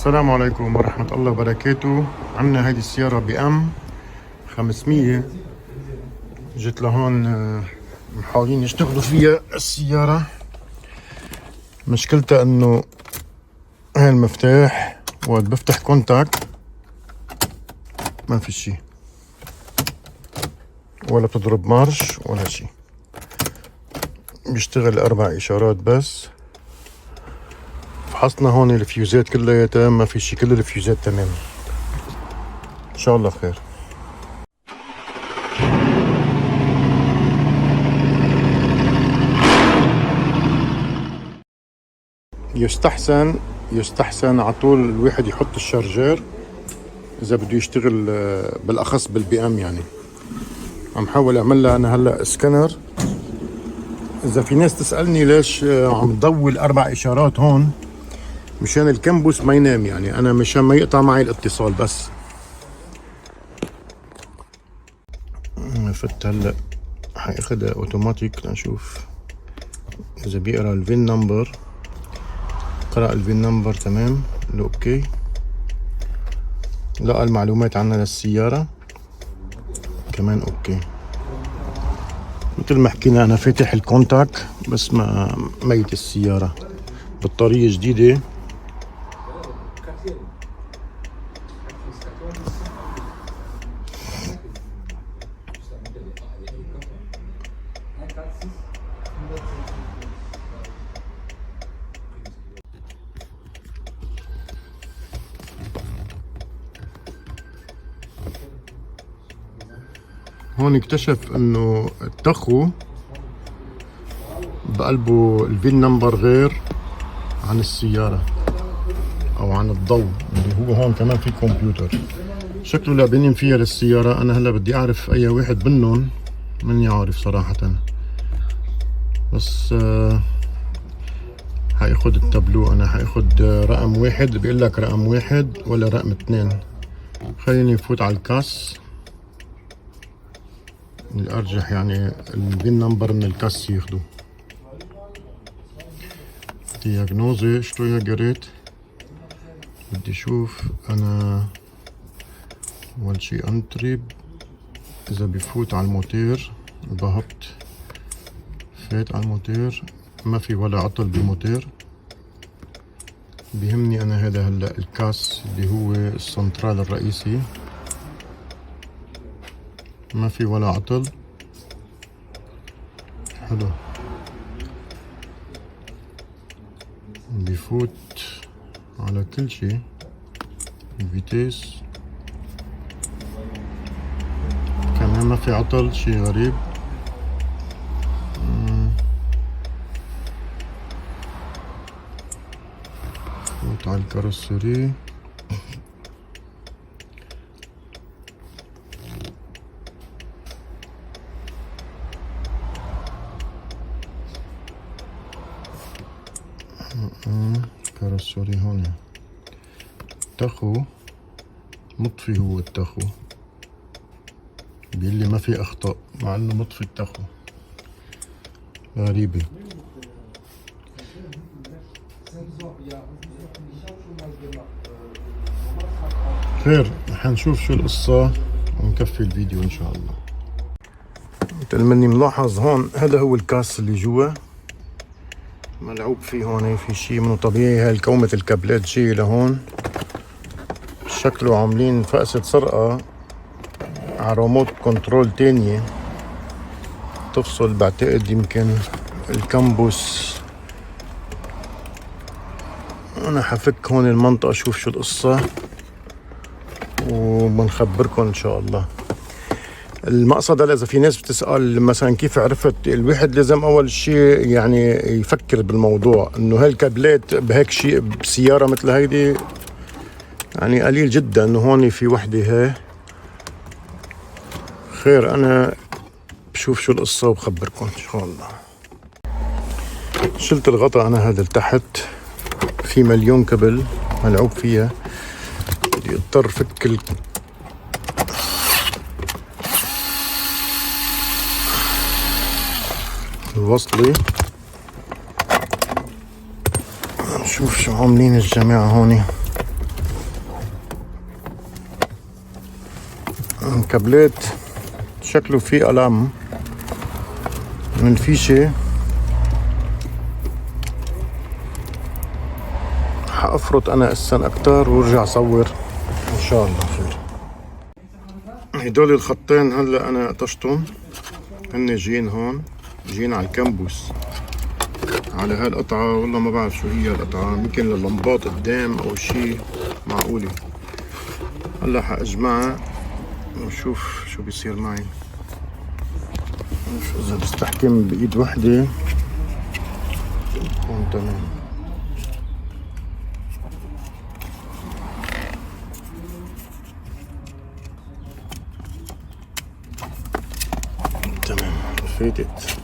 السلام عليكم ورحمة الله وبركاته. عنا هيدي السيارة بأم 500. جيت لهون محاولين يشتغلوا فيها السيارة. مشكلتها انه هاي المفتاح وقت بفتح كونتاكت ما في شي، ولا بتضرب مارش ولا شي، بيشتغل 4 إشارات بس. فحصنا هون الفيوزات كلها ما في شي، كل الفيوزات تمام. ان شاء الله خير. يستحسن على طول الواحد يحط الشارجر اذا بده يشتغل، بالاخص بالبي ام. يعني عم حاول اعملها انا هلا سكانر. اذا في ناس تسالني ليش عم ضوي 4 إشارات هون، مشان الكمبوس ما ينام، يعني انا مشان ما يقطع معي الاتصال بس. فت هلا حياخدها اوتوماتيك لنشوف اذا بيقرا الفين نمبر. قرأ الفين نمبر تمام، اوكي. لقى المعلومات عنها للسيارة كمان اوكي. مثل ما حكينا انا فاتح الكونتاك بس ما ميت السيارة. بطارية جديدة هون. اكتشف انه التخو بقلبه الفين نمبر غير عن السيارة او عن الضوء اللي هو هون. كمان في كمبيوتر شكله لابنين فيها للسيارة. انا هلا بدي اعرف اي واحد منهم، مني عارف صراحة. بس حاخد التابلو. انا حاخد رقم 1. بيقول لك رقم 1 ولا رقم 2. خليني نفوت على الكاس الارجح، يعني الفين نمبر من الكاس ياخدو. دياغنوزي شتو يا قريت. بدي اشوف انا اول شي انتري. اذا بفوت على الموتير ضغطت، فات على الموتير، ما في ولا عطل بالموتير. بيهمني انا هذا هلا الكاس اللي هو السنترال الرئيسي، ما في ولا عطل. حلو. بيفوت على كل شي. الفيتيس كمان ما في عطل، شي غريب. فوت على الكاروسري. كاروسري هون. التخو مطفي، هو التخو بيقول لي ما في اخطاء مع انه مطفي التخو. غريبة. خير، حنشوف شو القصة ونكفي الفيديو ان شاء الله. مثل مني ملاحظ هون، هذا هو الكاس اللي جوا ملعوب فيه. هون في شي منه طبيعي. هاي الكومة الكابلات جاي لهون. شكله عاملين فقسة سرقة على ريموت كنترول تانية تفصل. بعتقد يمكن الكمبوس. انا حفك هون المنطقة شوف شو القصة وبنخبركم ان شاء الله. المقصد هلا اذا في ناس بتسأل مثلا كيف عرفت، الواحد لازم اول شيء يعني يفكر بالموضوع انه هالكابلات بهيك شيء بسيارة مثل هيدي يعني قليل جدا. انه هون في وحدة هي. خير، انا بشوف شو القصة وبخبركم ان شاء الله. شلت الغطاء انا هذا لتحت، في مليون كبل ملعوب فيها. بدي اضطر فك الوصلي. نشوف شو عاملين الجماعة هوني. كابلات شكله في ألم من الفيشة. حأفرط أنا السن أكتر وارجع أصور إن شاء الله خير. هدول الخطين هلا أنا قطشتهم، هن جايين هون، جايين على الكامبوس على هالقطعة. والله ما بعرف شو هي القطعة، يمكن لللمبات قدام أو شي معقولة. هلا حأجمعها ونشوف شو بيصير معي. شوف إذا بستحكم بإيد وحدة بكون تمام. تمام فاتت.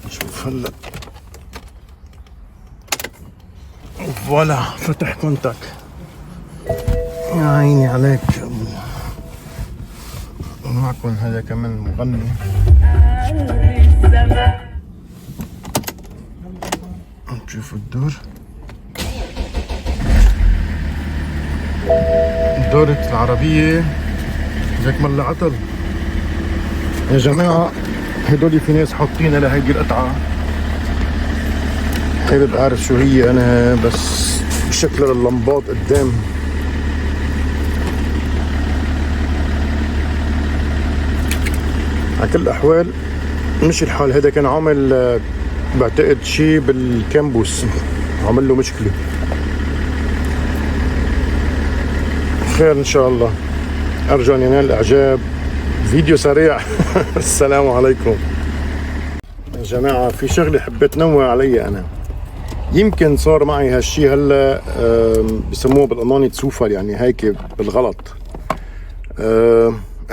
شوف هلا فوالا فتح كونتاك. يا عيني عليك. معكم هذا كمان مغني. شوفوا الدور، دورة العربية زيك ملا عطل يا جماعة. هدول في ناس حاطين لهيدي القطعة، حابب اعرف شو هي انا، بس شكلها اللمبات قدام. على كل الاحوال مشي الحال. هذا كان عامل بعتقد شي بالكامبوس، عمل له مشكلة. خير ان شاء الله. ارجو ان ينال الاعجاب. فيديو سريع. السلام عليكم يا جماعة. في شغلة حبيت نوه علي انا، يمكن صار معي هالشي هلا بسموه بالالماني تسوفل، يعني هيك بالغلط.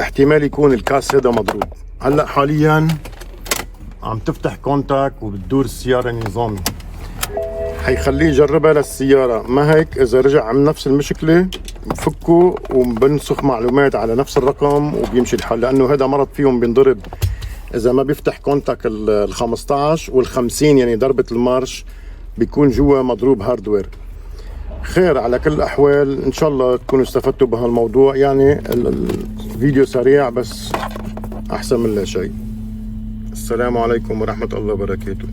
احتمال يكون الكاس هذا مضروب. هلا حاليا عم تفتح كونتاك وبتدور السيارة نظامي، حيخليه يجربها للسيارة. ما هيك اذا رجع عم نفس المشكلة بفكه وبنسخ معلومات على نفس الرقم وبيمشي الحال، لانه هذا مرض فيهم بينضرب اذا ما بيفتح كونتاك ال 15 وال 50، يعني ضربة المارش بيكون جوا مضروب هاردوير. خير على كل الاحوال ان شاء الله تكونوا استفدتوا بهالموضوع. يعني الفيديو سريع بس احسن من لا شيء. السلام عليكم ورحمة الله وبركاته.